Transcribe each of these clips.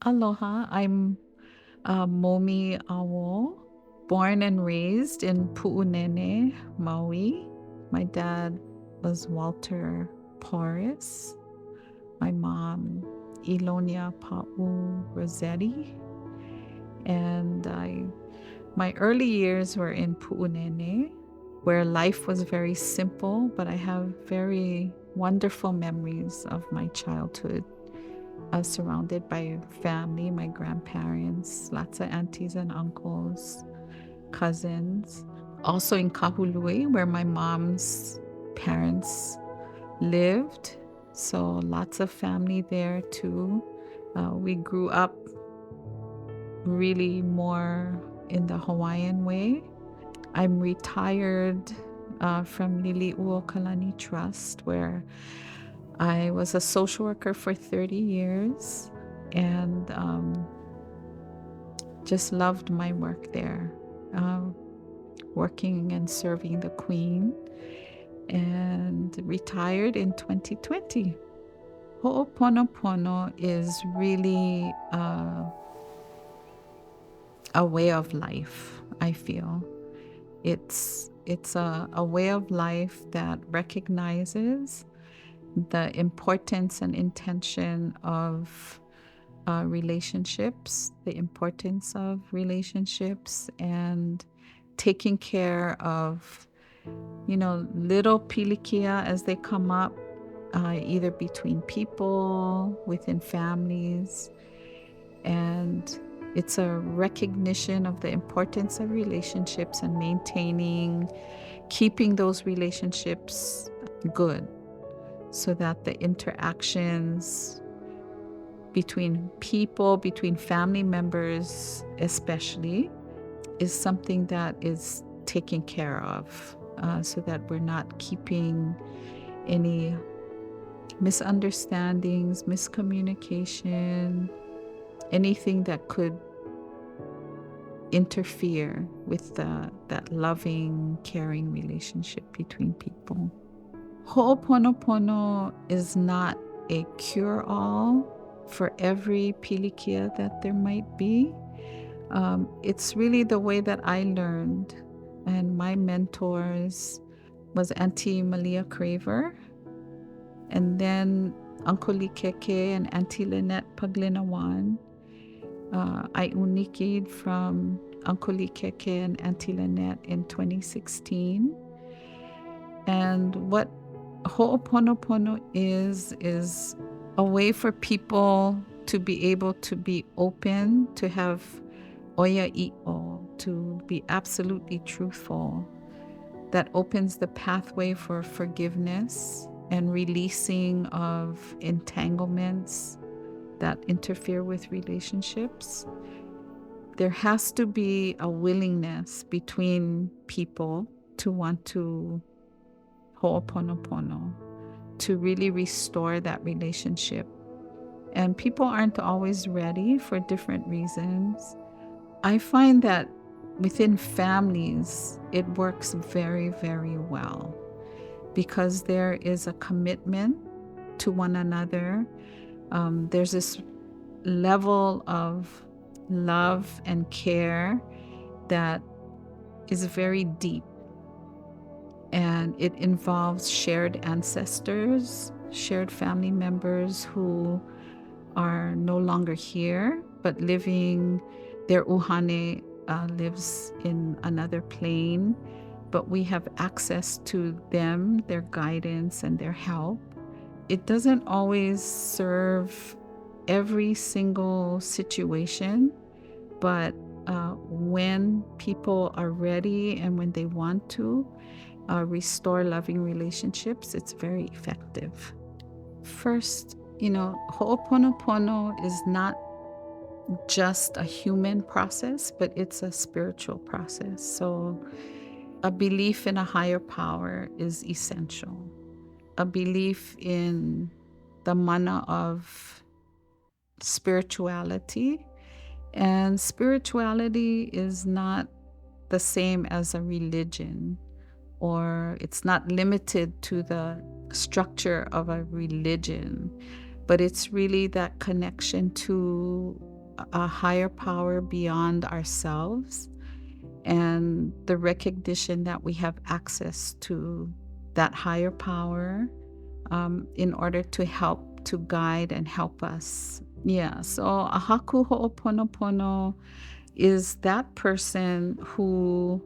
Aloha, I'm Momi Awo, born and raised in Pu'unene, Maui. My dad was Walter Porras. My mom, Ilonia Pa'u Rossetti. And my early years were in Pu'unene, where life was very simple, but I have very wonderful memories of my childhood. Surrounded by family, my grandparents, lots of aunties and uncles, cousins. Also in Kahului, where my mom's parents lived. So lots of family there too. We grew up really more in the Hawaiian way. I'm retired from Lili'uo Kalani Trust, where I was a social worker for 30 years and just loved my work there, working and serving the Queen, and retired in 2020. Ho'oponopono is really a way of life, I feel. It's a way of life that recognizes the importance and intention of relationships, the importance of relationships, and taking care of, little pilikia as they come up, either between people, within families. And it's a recognition of the importance of relationships and keeping those relationships good, so that the interactions between people, between family members especially, is something that is taken care of, so that we're not keeping any misunderstandings, miscommunication, anything that could interfere with that loving, caring relationship between people. Ho'oponopono is not a cure-all for every pilikia that there might be. It's really the way that I learned, and my mentors was Aunty Malia Craver, and then Uncle Likeke and Auntie Lynette Paglinawan. I unikied from Uncle Likeke and Auntie Lynette in 2016. And what Ho'oponopono is a way for people to be able to be open, to have oia'i'o, to be absolutely truthful. That opens the pathway for forgiveness and releasing of entanglements that interfere with relationships. There has to be a willingness between people to want to Ho'oponopono, to really restore that relationship. And people aren't always ready for different reasons. I find that within families, it works very, very well, because there is a commitment to one another. There's this level of love and care that is very deep. And it involves shared ancestors, shared family members who are no longer here, but living, their uhane lives in another plane, but we have access to them, their guidance and their help. It doesn't always serve every single situation, but when people are ready and when they want to restore loving relationships, it's very effective. First, Ho'oponopono is not just a human process, but it's a spiritual process. So a belief in a higher power is essential. A belief in the mana of spirituality. And spirituality is not the same as a religion, or it's not limited to the structure of a religion, but it's really that connection to a higher power beyond ourselves, and the recognition that we have access to that higher power in order to help, to guide and help us. Yeah, so a haku ho'oponopono is that person who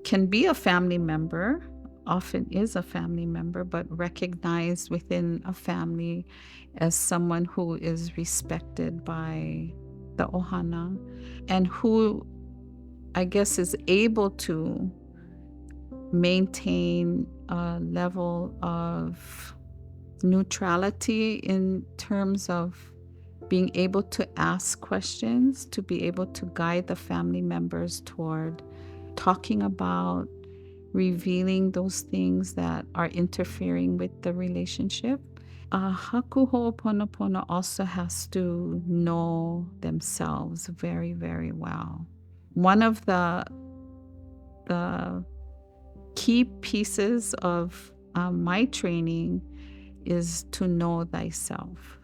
can be a family member, often is a family member, but recognized within a family as someone who is respected by the ohana, and who, I guess, is able to maintain a level of neutrality in terms of being able to ask questions, to be able to guide the family members toward talking about, revealing those things that are interfering with the relationship. Haku Ho'oponopono also has to know themselves very, very well. One of the key pieces of my training is to know thyself.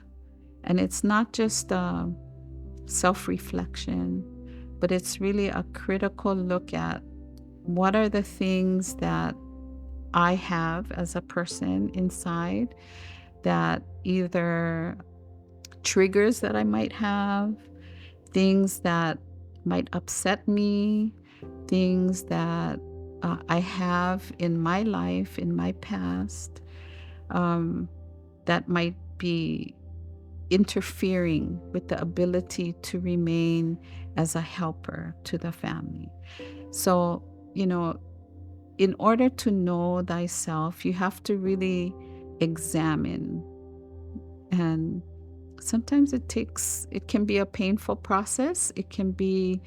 And it's not just self-reflection, but it's really a critical look at what are the things that I have as a person inside that either triggers that I might have, things that might upset me, things that I have in my life, in my past, that might be interfering with the ability to remain as a helper to the family. So, in order to know thyself, you have to really examine. And sometimes it can be a painful process. It can be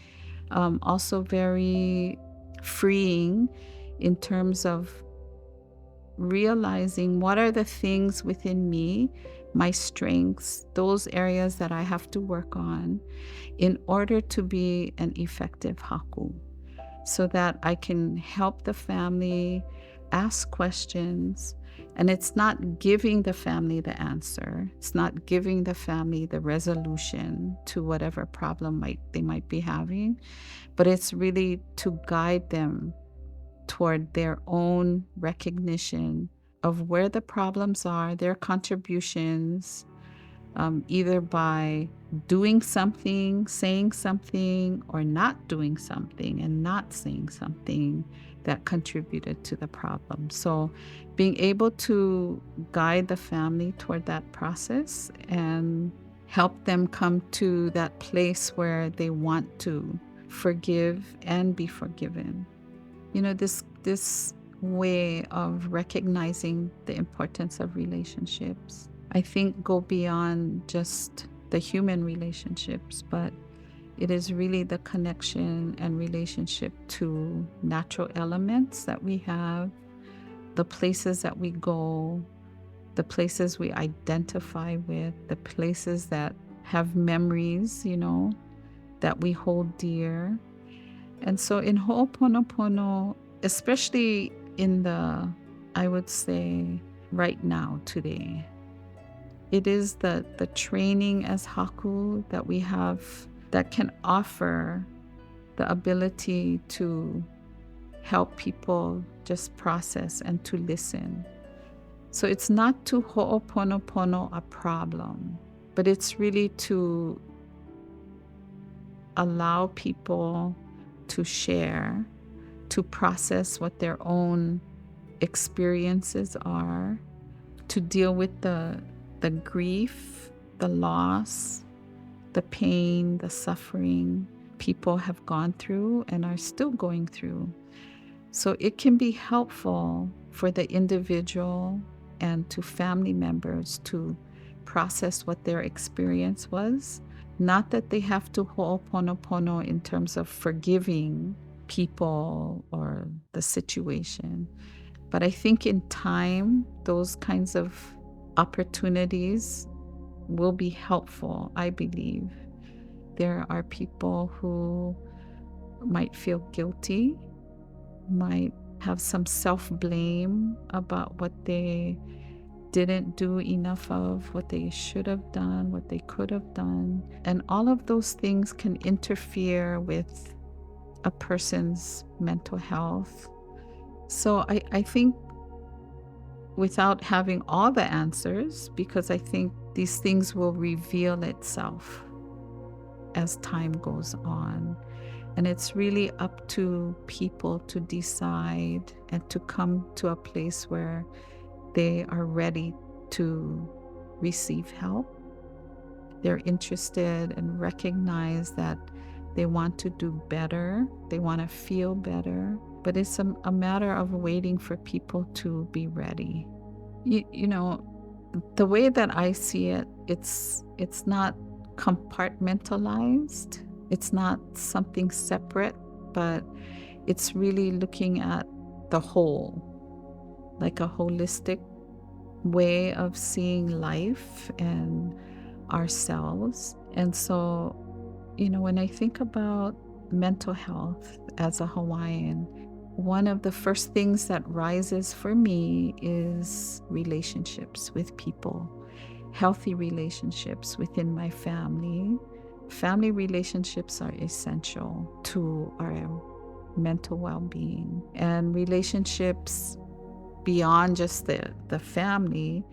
also very freeing in terms of realizing what are the things within me, my strengths, those areas that I have to work on in order to be an effective haku, so that I can help the family ask questions. And it's not giving the family the answer. It's not giving the family the resolution to whatever problem they might be having, but it's really to guide them toward their own recognition of where the problems are, their contributions, either by doing something, saying something, or not doing something and not saying something that contributed to the problem. So being able to guide the family toward that process and help them come to that place where they want to forgive and be forgiven. This way of recognizing the importance of relationships, I think, go beyond just the human relationships, but it is really the connection and relationship to natural elements that we have, the places that we go, the places we identify with, the places that have memories, that we hold dear. And so in Ho'oponopono, especially I would say right now, today, it is the training as haku that we have that can offer the ability to help people just process and to listen. So it's not to ho'oponopono a problem, but it's really to allow people to share, to process what their own experiences are, to deal with the grief, the loss, the pain, the suffering people have gone through and are still going through. So it can be helpful for the individual and to family members to process what their experience was. Not that they have to ho'oponopono in terms of forgiving people or the situation, but I think in time, those kinds of opportunities will be helpful, I believe. There are people who might feel guilty, might have some self-blame about what they didn't do enough of, what they should have done, what they could have done. And all of those things can interfere with a person's mental health. So I think, without having all the answers, because I think these things will reveal itself as time goes on. And it's really up to people to decide and to come to a place where they are ready to receive help. They're interested and recognize that they want to do better. They want to feel better. But it's a matter of waiting for people to be ready. You know, the way that I see it, it's not compartmentalized. It's not something separate, but it's really looking at the whole, like a holistic way of seeing life and ourselves. And so, when I think about mental health as a Hawaiian, one of the first things that rises for me is relationships with people, healthy relationships within my family. Family relationships are essential to our mental well-being, and relationships beyond just the family,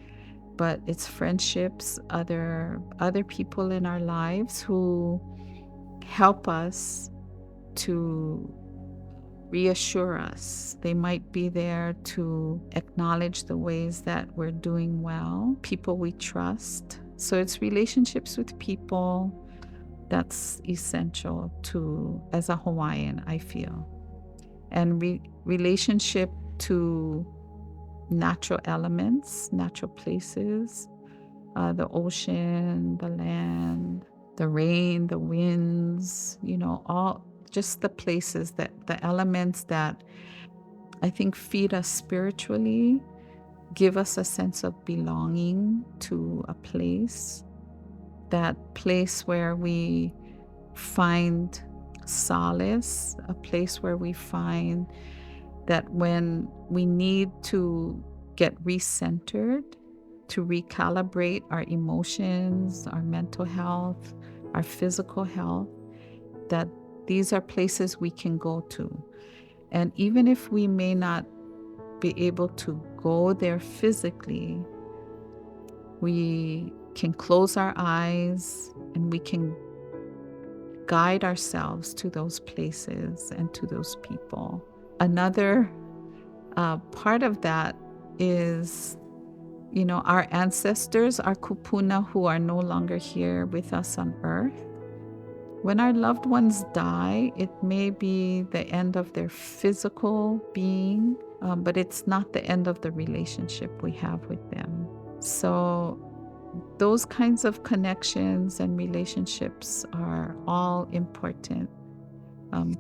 but it's friendships, other people in our lives who help us, to reassure us. They might be there to acknowledge the ways that we're doing well, people we trust. So it's relationships with people that's essential to, as a Hawaiian, I feel. And relationship to natural elements, natural places, the ocean, the land, the rain, the winds, all just the places, the elements that I think feed us spiritually, give us a sense of belonging to a place, that place where we find solace, a place where we find that when we need to get recentered, to recalibrate our emotions, our mental health, our physical health, that these are places we can go to. And even if we may not be able to go there physically, we can close our eyes and we can guide ourselves to those places and to those people. Another part of that is, our ancestors, our kupuna, who are no longer here with us on earth. When our loved ones die, it may be the end of their physical being, but it's not the end of the relationship we have with them. So those kinds of connections and relationships are all important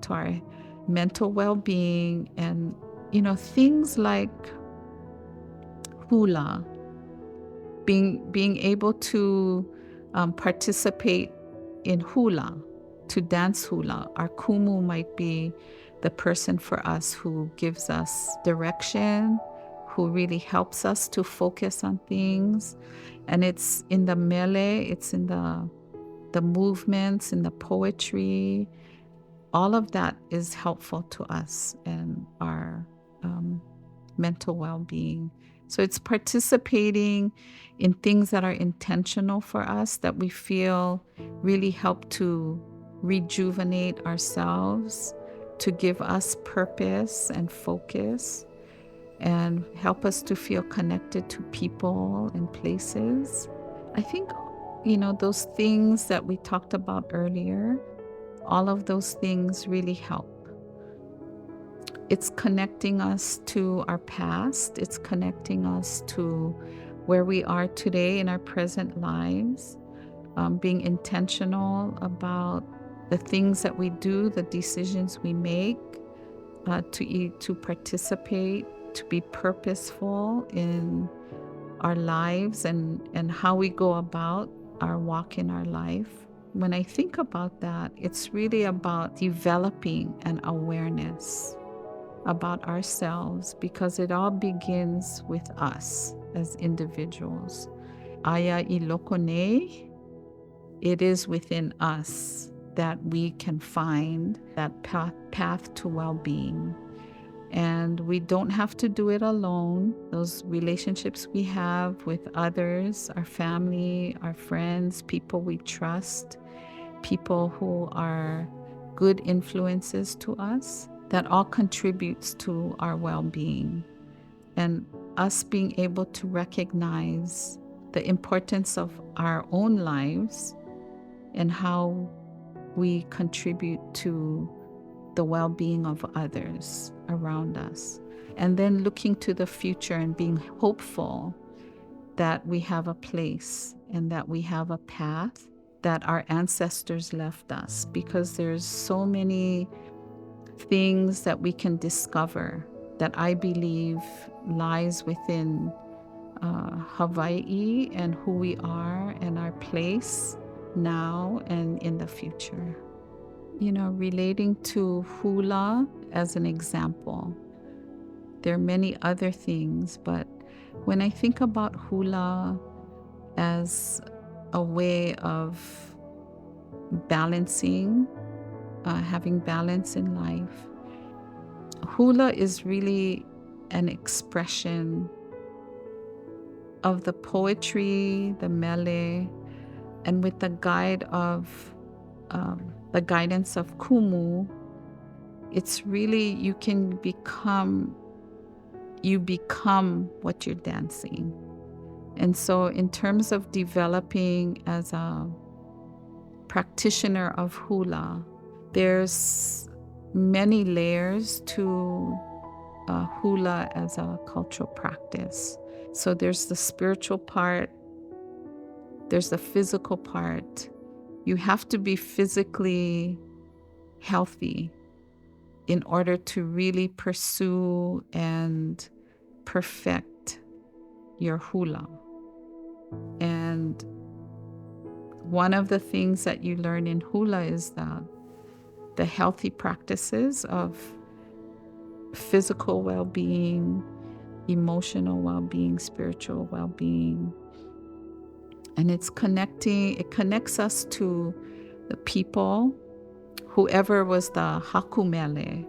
to our mental well-being. And, things like hula, being able to participate in hula, to dance hula. Our kumu might be the person for us who gives us direction, who really helps us to focus on things. And it's in the mele, it's in the movements, in the poetry. All of that is helpful to us and our mental well-being. So it's participating in things that are intentional for us, that we feel really help to rejuvenate ourselves, to give us purpose and focus, and help us to feel connected to people and places. I think, those things that we talked about earlier, all of those things really help. It's connecting us to our past. It's connecting us to where we are today in our present lives, being intentional about the things that we do, the decisions we make, to participate, to be purposeful in our lives and how we go about our walk in our life. When I think about that, it's really about developing an awareness about ourselves, because it all begins with us as individuals. Aya ilokone, it is within us that we can find that path to well-being. And we don't have to do it alone. Those relationships we have with others, our family, our friends, people we trust, people who are good influences to us, that all contributes to our well-being. And us being able to recognize the importance of our own lives and how we contribute to the well-being of others around us. And then looking to the future and being hopeful that we have a place and that we have a path that our ancestors left us, because there's so many things that we can discover that I believe lies within Hawaii and who we are and our place now and in the future. Relating to hula as an example, there are many other things, but when I think about hula as a way of balancing, having balance in life, hula is really an expression of the poetry, the mele, and with the the guidance of kumu. It's really, you become what you're dancing. And so in terms of developing as a practitioner of hula, there's many layers to hula as a cultural practice. So there's the spiritual part, there's the physical part. You have to be physically healthy in order to really pursue and perfect your hula. And one of the things that you learn in hula is the healthy practices of physical well-being, emotional well-being, spiritual well-being. And it connects us to the people, whoever was the hakumele.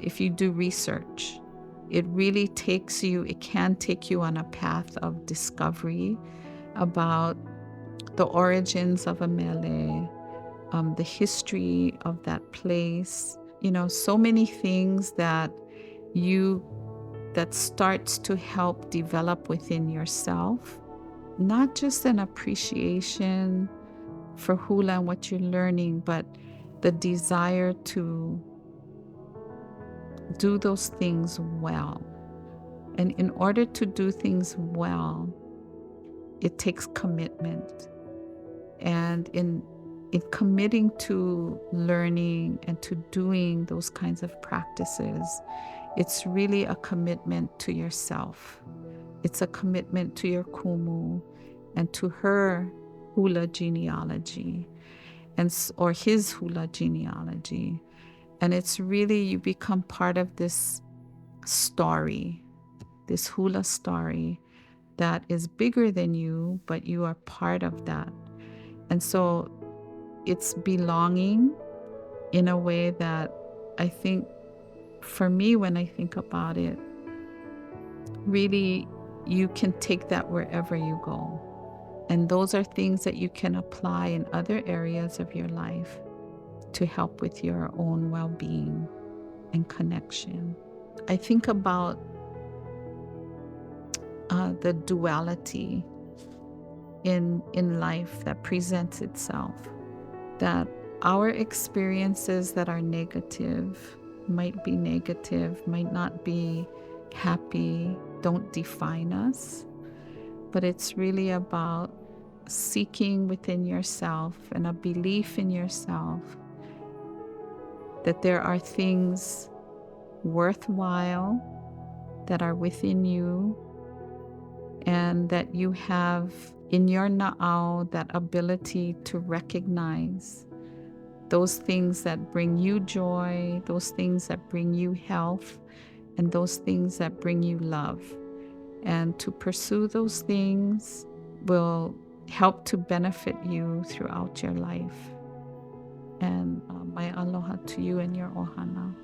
If you do research, it can take you on a path of discovery about the origins of a mele, the history of that place, so many things that starts to help develop within yourself, not just an appreciation for hula and what you're learning, but the desire to do those things well. And in order to do things well, it takes commitment. And in committing to learning and to doing those kinds of practices, it's really a commitment to yourself. It's a commitment to your kumu and to her hula genealogy or his hula genealogy. And it's really, you become part of this story, this hula story that is bigger than you, but you are part of that. And so it's belonging in a way that I think, for me, when I think about it, really you can take that wherever you go. And those are things that you can apply in other areas of your life to help with your own well-being and connection. I think about the duality in life that presents itself, that our experiences that are negative, might not be happy, don't define us, but it's really about seeking within yourself and a belief in yourself that there are things worthwhile that are within you, and that you have in your na'au that ability to recognize those things that bring you joy, those things that bring you health, and those things that bring you love. And to pursue those things will help to benefit you throughout your life. And my aloha to you and your ohana.